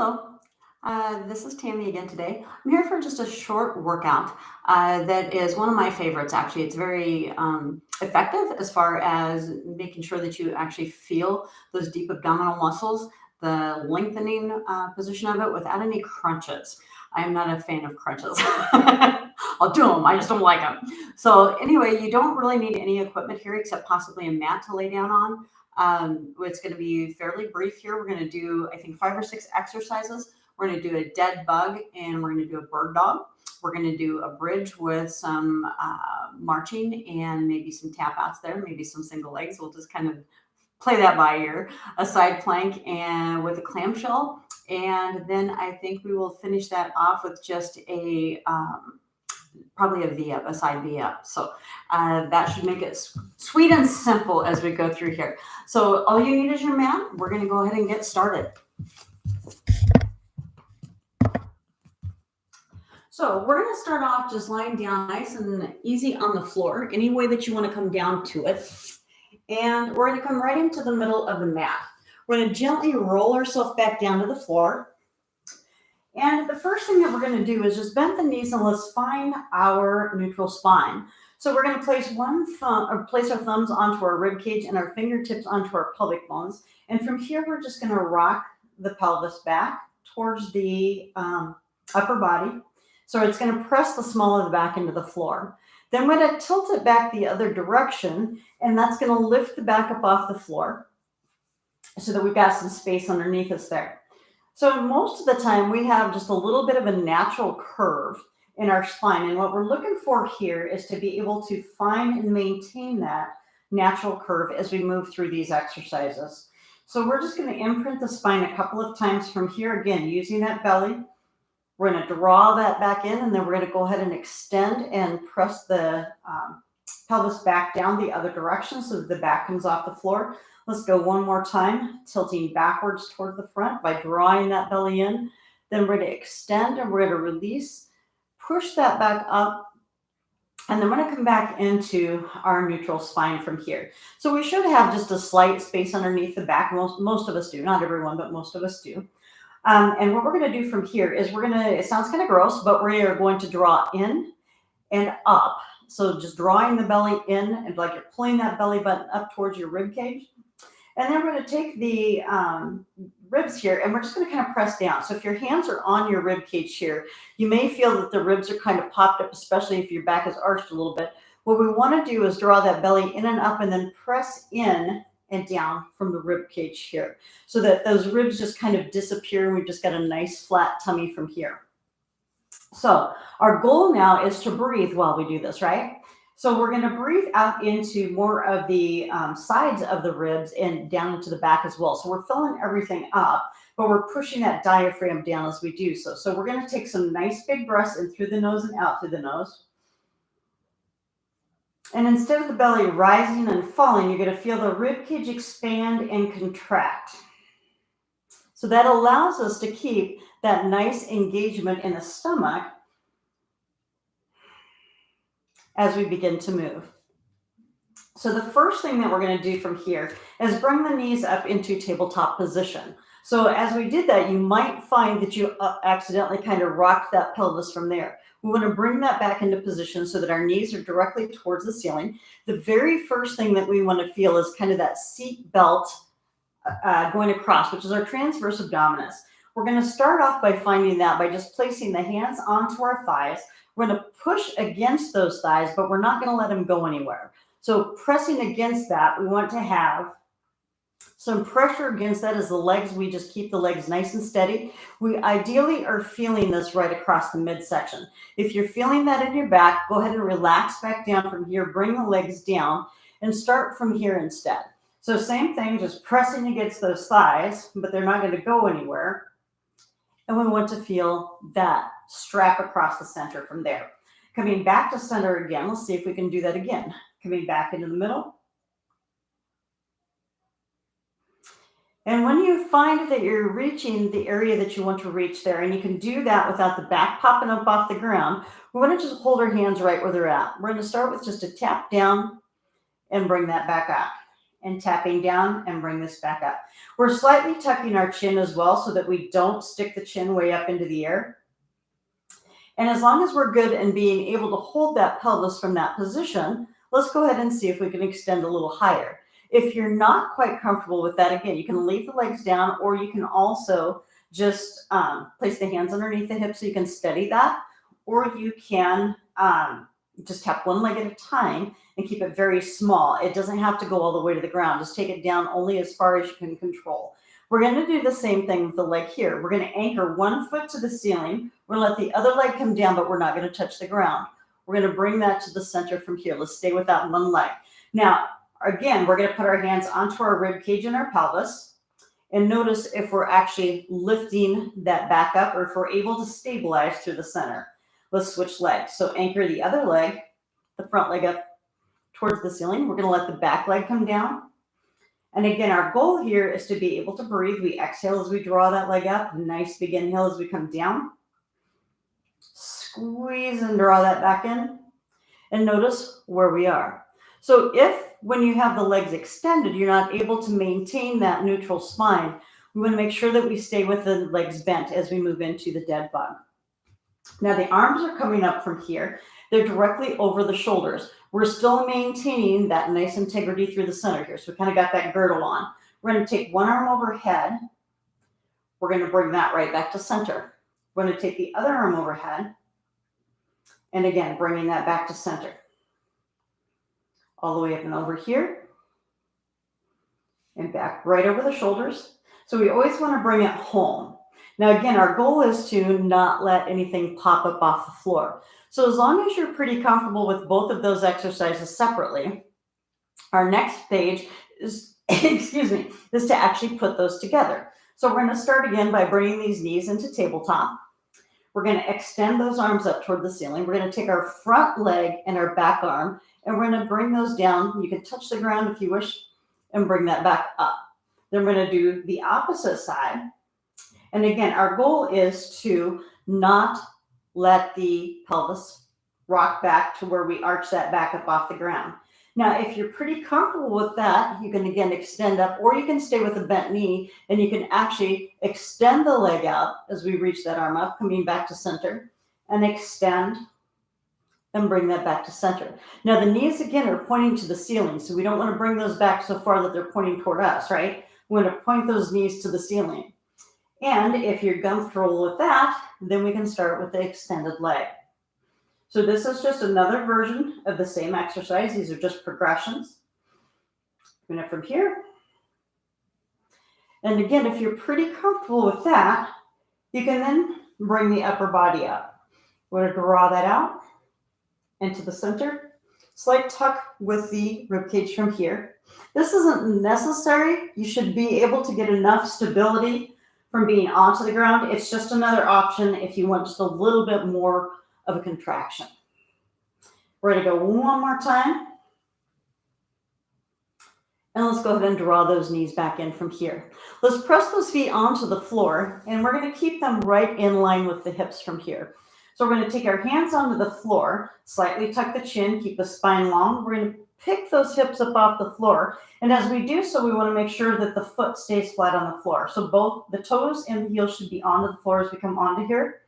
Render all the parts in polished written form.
Hello, this is Tammy again today. I'm here for just a short workout that is one of my favorites, actually. It's very effective as far as making sure that you actually feel those deep abdominal muscles, the lengthening position of it without any crunches. I'm not a fan of crunches. I'll do them, I just don't like them. So, anyway, you don't really need any equipment here except possibly a mat to lay down on. It's going to be fairly brief here. We're going to do, I think, 5 or 6 exercises. We're going to do a dead bug and we're going to do a bird dog. We're going to do a bridge with some marching and maybe some tap outs there, maybe some single legs. We'll just kind of play that by ear. A side plank and with a clam shell. And then I think we will finish that off with just a probably a V up, a side V up. So that should make it sweet and simple as we go through here. So all you need is your mat. We're going to go ahead and get started. So we're going to start off just lying down nice and easy on the floor, any way that you want to come down to it. And we're going to come right into the middle of the mat. We're going to gently roll ourselves back down to the floor. And the first thing that we're going to do is just bend the knees and let's find our neutral spine. So we're going to place place our thumbs onto our rib cage and our fingertips onto our pelvic bones. And from here, we're just going to rock the pelvis back towards the upper body. So it's going to press the small of the back into the floor. Then we're going to tilt it back the other direction, and that's going to lift the back up off the floor so that we've got some space underneath us there. So most of the time we have just a little bit of a natural curve in our spine. And what we're looking for here is to be able to find and maintain that natural curve as we move through these exercises. So we're just going to imprint the spine a couple of times from here, again, using that belly. We're going to draw that back in, and then we're going to go ahead and extend and press the pelvis back down the other direction so that the back comes off the floor. Let's go one more time, tilting backwards toward the front by drawing that belly in. Then we're going to extend and we're going to release, push that back up, and then we're going to come back into our neutral spine from here. So we should have just a slight space underneath the back. Most of us do, not everyone, but most of us do. And what we're going to do from here is it sounds kind of gross, but we are going to draw in and up. So just drawing the belly in and like you're pulling that belly button up towards your rib cage. And then we're going to take the ribs here and we're just going to kind of press down. So if your hands are on your rib cage here, you may feel that the ribs are kind of popped up, especially if your back is arched a little bit. What we want to do is draw that belly in and up and then press in and down from the rib cage here so that those ribs just kind of disappear and we've just got a nice flat tummy from here. So our goal now is to breathe while we do this, right? So we're going to breathe out into more of the sides of the ribs and down into the back as well. So we're filling everything up, but we're pushing that diaphragm down as we do so. So we're going to take some nice big breaths in through the nose and out through the nose. And instead of the belly rising and falling, you're going to feel the rib cage expand and contract. So that allows us to keep that nice engagement in the stomach as we begin to move. So the first thing that we're going to do from here is bring the knees up into tabletop position. So as we did that, you might find that you accidentally kind of rocked that pelvis from there. We want to bring that back into position so that our knees are directly towards the ceiling. The very first thing that we want to feel is kind of that seat belt going across, which is our transverse abdominis. We're going to start off by finding that by just placing the hands onto our thighs. We're going to push against those thighs, but we're not going to let them go anywhere. So pressing against that, we want to have some pressure against that as the legs, we just keep the legs nice and steady. We ideally are feeling this right across the midsection. If you're feeling that in your back, go ahead and relax back down from here, bring the legs down and start from here instead. So same thing, just pressing against those thighs, but they're not going to go anywhere. And we want to feel that strap across the center from there. Coming back to center again, let's see if we can do that again. Coming back into the middle. And when you find that you're reaching the area that you want to reach there, and you can do that without the back popping up off the ground, we want to just hold our hands right where they're at. We're going to start with just a tap down and bring that back up. and tapping down and bring this back up. We're slightly tucking our chin as well so that we don't stick the chin way up into the air. And as long as we're good in being able to hold that pelvis from that position, let's go ahead and see if we can extend a little higher. If you're not quite comfortable with that, again, you can leave the legs down, or you can also just place the hands underneath the hips so you can steady that, or you can just tap one leg at a time and keep it very small. It doesn't have to go all the way to the ground. Just take it down only as far as you can control. We're going to do the same thing with the leg here. We're going to anchor one foot to the ceiling. We're going to let the other leg come down, but we're not going to touch the ground. We're going to bring that to the center from here. Let's stay with that one leg. Now, again, we're going to put our hands onto our rib cage and our pelvis. And notice if we're actually lifting that back up or if we're able to stabilize through the center. Let's switch legs. So anchor the other leg, the front leg up towards the ceiling. We're going to let the back leg come down. And again, our goal here is to be able to breathe. We exhale as we draw that leg up. Nice big inhale as we come down. Squeeze and draw that back in. And notice where we are. So if when you have the legs extended, you're not able to maintain that neutral spine, we want to make sure that we stay with the legs bent as we move into the dead bug. Now the arms are coming up from here. They're directly over the shoulders. We're still maintaining that nice integrity through the center here. So we kind of got that girdle on. We're going to take one arm overhead. We're going to bring that right back to center. We're going to take the other arm overhead. And again, bringing that back to center. All the way up and over here. And back right over the shoulders. So we always want to bring it home. Now, again, our goal is to not let anything pop up off the floor. So as long as you're pretty comfortable with both of those exercises separately, our next page is, is to actually put those together. So we're going to start again by bringing these knees into tabletop. We're going to extend those arms up toward the ceiling. We're going to take our front leg and our back arm, and we're going to bring those down. You can touch the ground if you wish, and bring that back up. Then we're going to do the opposite side. And again, our goal is to not let the pelvis rock back to where we arch that back up off the ground. Now, if you're pretty comfortable with that, you can again extend up, or you can stay with a bent knee, and you can actually extend the leg out as we reach that arm up, coming back to center, and extend and bring that back to center. Now, the knees again are pointing to the ceiling, so we don't want to bring those back so far that they're pointing toward us, right? We want to point those knees to the ceiling. And if you're comfortable with that, then we can start with the extended leg. So this is just another version of the same exercise. These are just progressions. Coming up from here. And again, if you're pretty comfortable with that, you can then bring the upper body up. We're going to draw that out into the center. Slight tuck with the ribcage from here. This isn't necessary. You should be able to get enough stability from being onto the ground. It's just another option if you want just a little bit more of a contraction. We're going to go one more time. And let's go ahead and draw those knees back in from here. Let's press those feet onto the floor, and we're going to keep them right in line with the hips from here. So we're going to take our hands onto the floor, slightly tuck the chin, keep the spine long. We're going to pick those hips up off the floor. And as we do so, we want to make sure that the foot stays flat on the floor. So both the toes and the heels should be onto the floor as we come onto here.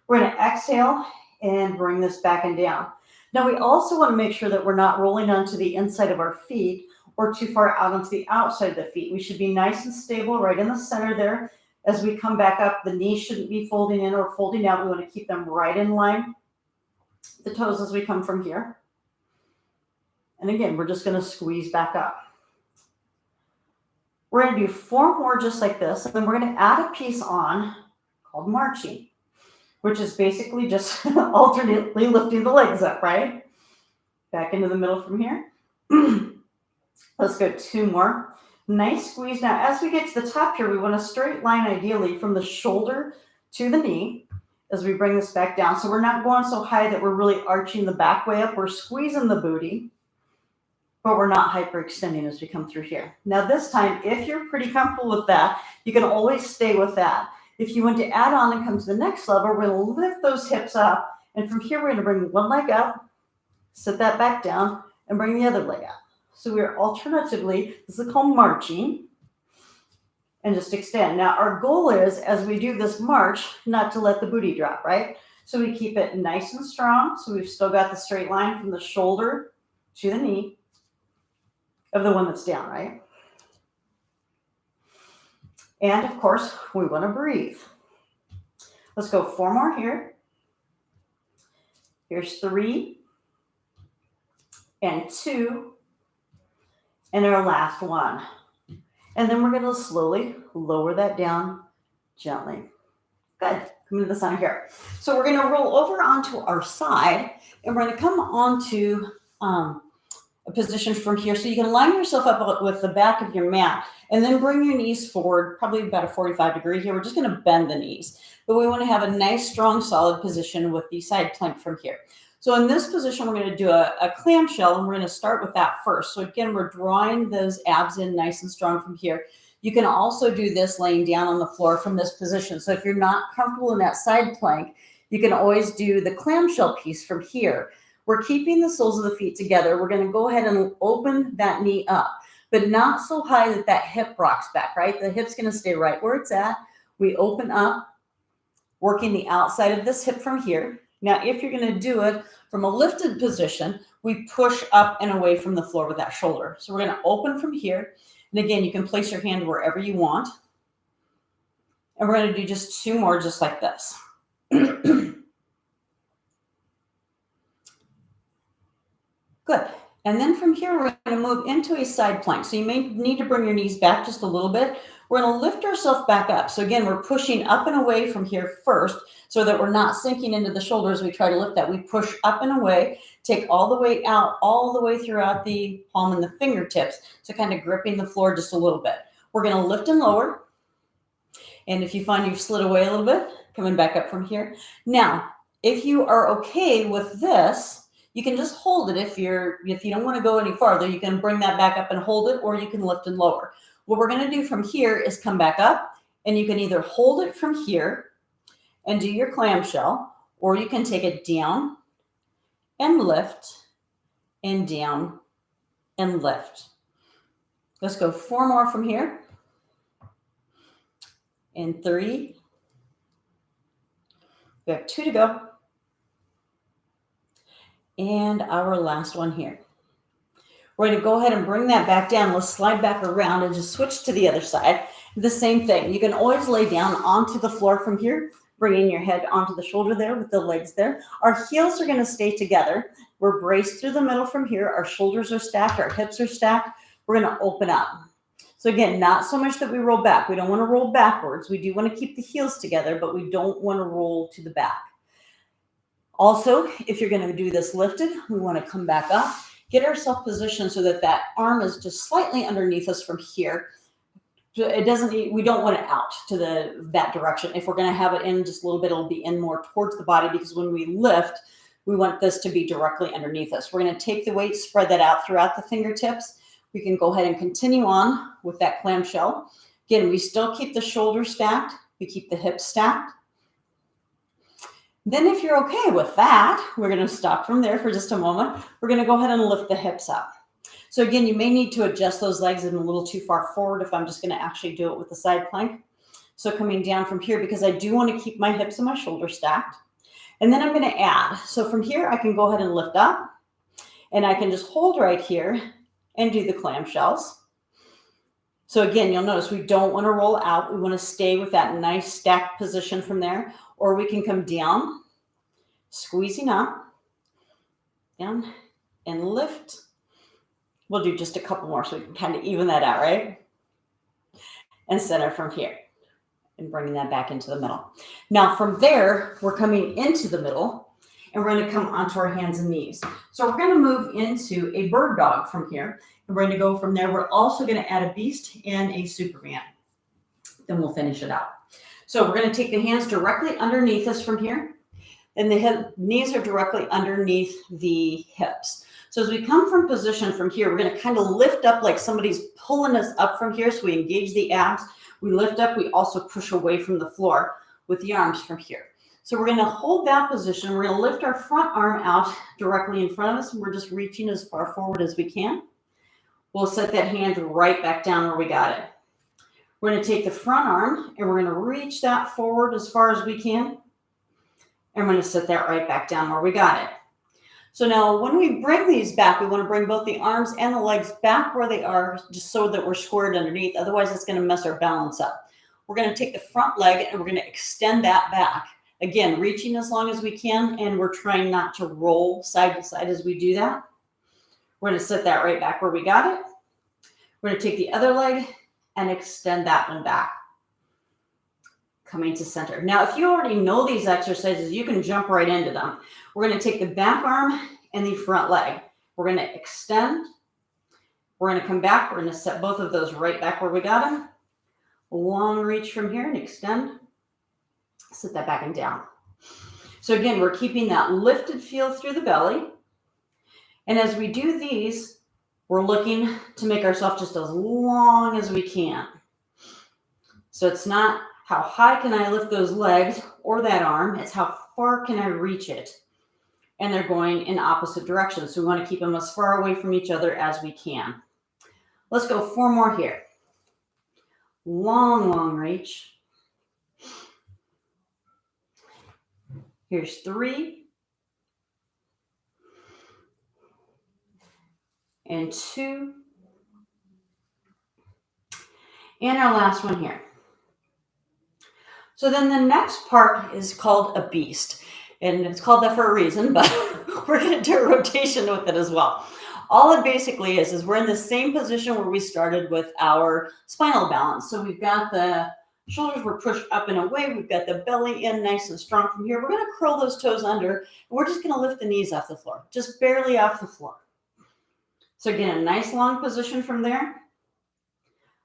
We're going to exhale and bring this back and down. Now we also want to make sure that we're not rolling onto the inside of our feet or too far out onto the outside of the feet. We should be nice and stable right in the center there. As we come back up, the knees shouldn't be folding in or folding out. We want to keep them right in line. The toes as we come from here. And again, we're just going to squeeze back up. We're going to do 4 more just like this. And then we're going to add a piece on called marching, which is basically just alternately lifting the legs up, right? Back into the middle from here. Let's go 2 more. Nice squeeze. Now, as we get to the top here, we want a straight line ideally from the shoulder to the knee as we bring this back down. So we're not going so high that we're really arching the back way up. We're squeezing the booty, but we're not hyperextending as we come through here. Now, this time, if you're pretty comfortable with that, you can always stay with that. If you want to add on and come to the next level, we're going to lift those hips up. And from here, we're going to bring one leg up, sit that back down, and bring the other leg up. So we're alternatively, this is called marching, and just extend. Now our goal is, as we do this march, not to let the booty drop, right? So we keep it nice and strong. So we've still got the straight line from the shoulder to the knee of the one that's down, right? And of course, we want to breathe. Let's go 4 more here. Here's 3 and 2 and our last one. And then we're going to slowly lower that down gently. Good. Come to the center here. So we're going to roll over onto our side, and we're going to come onto a position from here. So you can line yourself up with the back of your mat, and then bring your knees forward, probably about a 45-degree here. We're just going to bend the knees, but we want to have a nice, strong, solid position with the side plank from here. So in this position, we're going to do a clam shell, and we're going to start with that first. So again, we're drawing those abs in nice and strong from here. You can also do this laying down on the floor from this position. So if you're not comfortable in that side plank, you can always do the clamshell piece from here. We're keeping the soles of the feet together. We're going to go ahead and open that knee up, but not so high that that hip rocks back, right? The hip's going to stay right where it's at. We open up, working the outside of this hip from here. Now, if you're going to do it from a lifted position, we push up and away from the floor with that shoulder. So we're going to open from here. And again, you can place your hand wherever you want. And we're going to do just 2 more just like this. Good. And then from here, we're going to move into a side plank. So you may need to bring your knees back just a little bit. We're going to lift ourselves back up. So again, we're pushing up and away from here first so that we're not sinking into the shoulders. We try to lift that. We push up and away, take all the weight out, all the way throughout the palm and the fingertips. So kind of gripping the floor just a little bit. We're going to lift and lower. And if you find you've slid away a little bit, coming back up from here. Now, if you are okay with this, you can just hold it. If you don't want to go any farther, you can bring that back up and hold it, or you can lift and lower. What we're going to do from here is come back up, and you can either hold it from here and do your clamshell, or you can take it down and lift and down and lift. Let's go 4 more from here. And 3. We have 2 to go. And our last one here. We're going to go ahead and bring that back down. Let's slide back around and just switch to the other side. The same thing. You can always lay down onto the floor from here, bringing your head onto the shoulder there with the legs there. Our heels are going to stay together. We're braced through the middle from here. Our shoulders are stacked. Our hips are stacked. We're going to open up. So again, not so much that we roll back. We don't want to roll backwards. We do want to keep the heels together, but we don't want to roll to the back. Also, if you're going to do this lifted, we want to come back up, get ourselves positioned so that that arm is just slightly underneath us from here. We don't want it out to that direction. If we're going to have it in just a little bit, it'll be in more towards the body, because when we lift, we want this to be directly underneath us. We're going to take the weight, spread that out throughout the fingertips. We can go ahead and continue on with that clamshell. Again, we still keep the shoulders stacked. We keep the hips stacked. Then if you're okay with that, we're going to stop from there for just a moment. We're going to go ahead and lift the hips up. So again, you may need to adjust those legs in a little too far forward if I'm just going to actually do it with the side plank. So coming down from here, because I do want to keep my hips and my shoulders stacked. And then I'm going to add. So from here, I can go ahead and lift up, and I can just hold right here and do the clamshells. So again, you'll notice we don't want to roll out. We want to stay with that nice stacked position from there. Or we can come down, squeezing up, down, and lift. We'll do just a couple more so we can kind of even that out, right? And center from here and bringing that back into the middle. Now from there, we're coming into the middle, and we're going to come onto our hands and knees. So we're going to move into a bird dog from here. And we're going to go from there. We're also going to add a beast and a Superman. Then we'll finish it out. So we're going to take the hands directly underneath us from here, and the knees are directly underneath the hips. So as we come from position from here, we're going to kind of lift up like somebody's pulling us up from here. So we engage the abs. We lift up. We also push away from the floor with the arms from here. So we're going to hold that position. We're going to lift our front arm out directly in front of us, and we're just reaching as far forward as we can. We'll set that hand right back down where we got it. We're going to take the front arm and we're going to reach that forward as far as we can. And we're going to set that right back down where we got it. So now when we bring these back, we want to bring both the arms and the legs back where they are, just so that we're squared underneath. Otherwise, it's going to mess our balance up. We're going to take the front leg and we're going to extend that back. Again, reaching as long as we can, and we're trying not to roll side to side as we do that. We're going to set that right back where we got it. We're going to take the other leg and extend that one back, coming to center. Now, if you already know these exercises, you can jump right into them. We're going to take the back arm and the front leg. We're going to extend. We're going to come back. We're going to set both of those right back where we got them. Long reach from here and extend. Set that back and down. So again, we're keeping that lifted feel through the belly. And as we do these, we're looking to make ourselves just as long as we can. So it's not how high can I lift those legs or that arm, it's how far can I reach it. And they're going in opposite directions. So we want to keep them as far away from each other as we can. Let's go 4 more here. Long, long reach. Here's 3. And 2. And our last one here. So then the next part is called a beast. And it's called that for a reason, but we're going to do a rotation with it as well. All it basically is we're in the same position where we started with our spinal balance. So we've got the shoulders were pushed up and away. We've got the belly in nice and strong from here. We're going to curl those toes under. And we're just going to lift the knees off the floor, just barely off the floor. So again, a nice long position from there.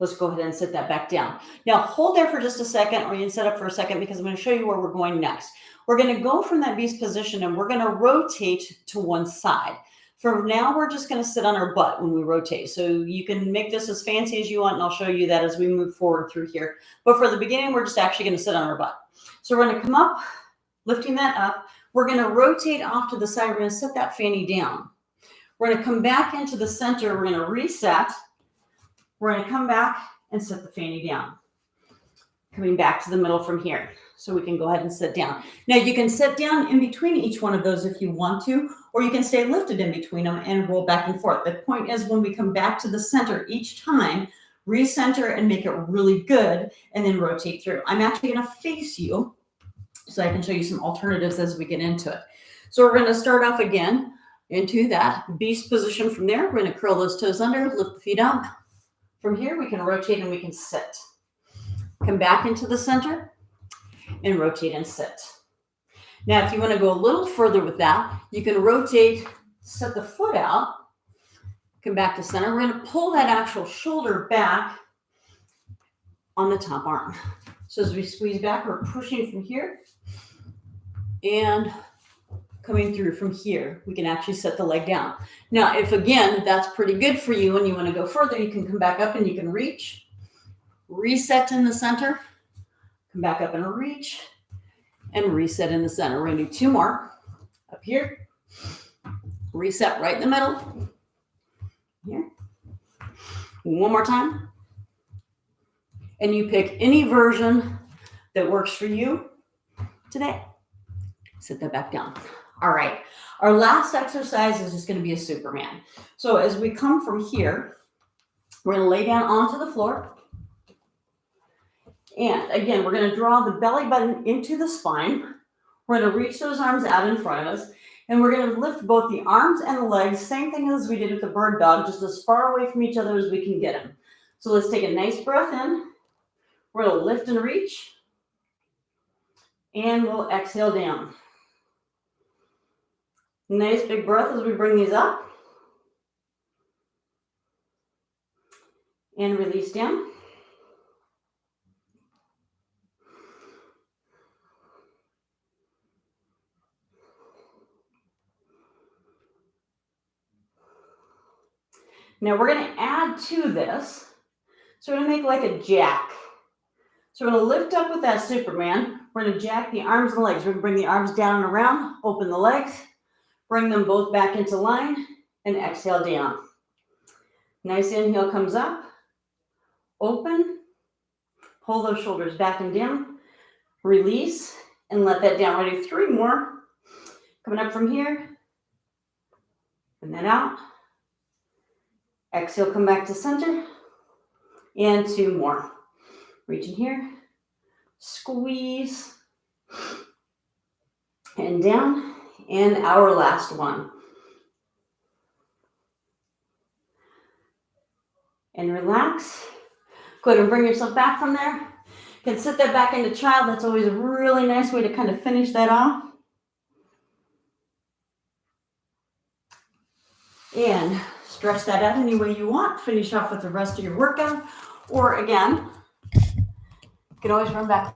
Let's go ahead and sit that back down. Now hold there for just a second, or you can set up for a second, because I'm going to show you where we're going next. We're going to go from that beast position and we're going to rotate to one side. For now, we're just going to sit on our butt when we rotate. So you can make this as fancy as you want, and I'll show you that as we move forward through here. But for the beginning, we're just actually going to sit on our butt. So we're going to come up, lifting that up. We're going to rotate off to the side. We're going to set that fanny down. We're going to come back into the center. We're going to reset. We're going to come back and set the fanny down. Coming back to the middle from here. So we can go ahead and sit down. Now you can sit down in between each one of those if you want to, or you can stay lifted in between them and roll back and forth. The point is, when we come back to the center each time, recenter and make it really good, and then rotate through. I'm actually going to face you so I can show you some alternatives as we get into it. So we're going to start off again into that beast position from there. We're going to curl those toes under, lift the feet up. From here, we can rotate and we can sit. Come back into the center and rotate and sit. Now, if you want to go a little further with that, you can rotate, set the foot out, come back to center. We're going to pull that actual shoulder back on the top arm. So as we squeeze back, we're pushing from here and coming through from here. We can actually set the leg down. Now, if again, that's pretty good for you and you want to go further, you can come back up and you can reach, reset in the center, come back up and reach, and reset in the center. We're going to do 2 more. Up here, reset right in the middle. Here. 1 more time. And you pick any version that works for you today. Sit that back down. All right. Our last exercise is just going to be a Superman. So as we come from here, we're going to lay down onto the floor. And again, we're going to draw the belly button into the spine. We're going to reach those arms out in front of us. And we're going to lift both the arms and the legs, same thing as we did with the bird dog, just as far away from each other as we can get them. So let's take a nice breath in. We're going to lift and reach. And we'll exhale down. Nice big breath as we bring these up. And release down. Now we're going to add to this. So we're going to make like a jack. So we're going to lift up with that Superman. We're going to jack the arms and legs. We're going to bring the arms down and around, open the legs, bring them both back into line, and exhale down. Nice inhale comes up, open, pull those shoulders back and down, release, and let that down. We'll do 3 more. Coming up from here, and then out. Exhale, come back to center, and 2 more. Reach in here, squeeze, and down, and our last one. And relax. Go ahead and bring yourself back from there. You can sit that back into child. That's always a really nice way to kind of finish that off. And stretch that out any way you want. Finish off with the rest of your workout. Or again, you can always run back